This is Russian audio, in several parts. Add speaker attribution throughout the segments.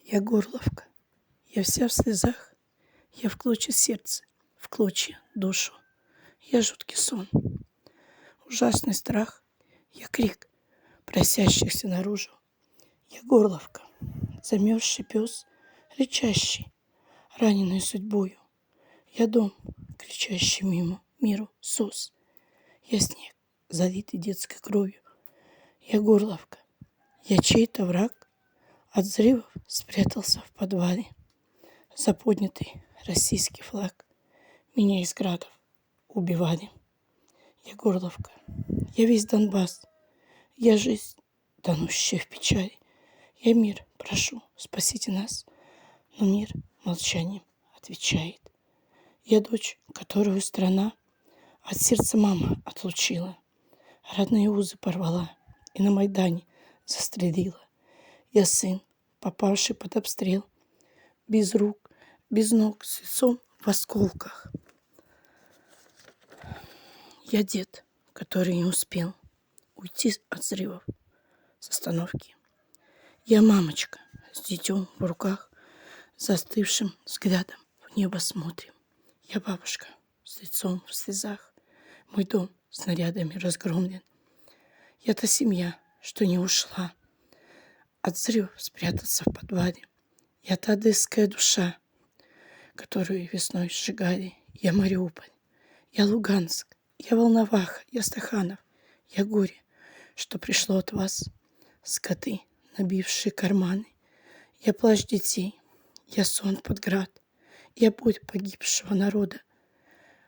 Speaker 1: Я горловка, я вся в слезах, я в клочья сердца, в клочья душу. Я жуткий сон, ужасный страх, я крик просящихся наружу. Я горловка, замерзший пес, рычащий, раненый судьбою. Я дом, кричащий мимо миру сос. Я снег, залитый детской кровью. Я горловка, я чей-то враг, от взрывов спрятался в подвале. За поднятый российский флаг меня из градов убивали. Я горловка, я весь Донбасс, я жизнь, тонущая в печали. Я мир прошу, спасите нас, но мир молчанием отвечает. Я дочь, которую страна от сердца мама отлучила, родные узы порвала и на Майдане застрелила. Я сын, попавший под обстрел, без рук, без ног, с лицом в осколках. Я дед, который не успел уйти от взрывов с остановки. Я мамочка с детем в руках, застывшим взглядом в небо смотрим. Я бабушка с лицом в слезах, мой дом снарядами разгромлен. Я та семья, что не ушла от взрывов спрятаться в подвале. Я та одесская душа, которую весной сжигали. Я Мариуполь, я Луганск, я Волноваха, я Стаханов, я горе, что пришло от вас, скоты, набившие карманы. Я плач детей, я сон под град, я боль погибшего народа,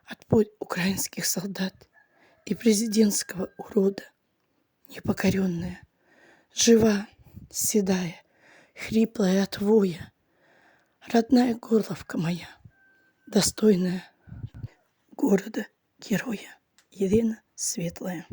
Speaker 1: от боль украинских солдат и президентского урода. Непокоренная, жива, седая, хриплая от воя, родная горловка моя, достойная города-героя. Елена Светлая.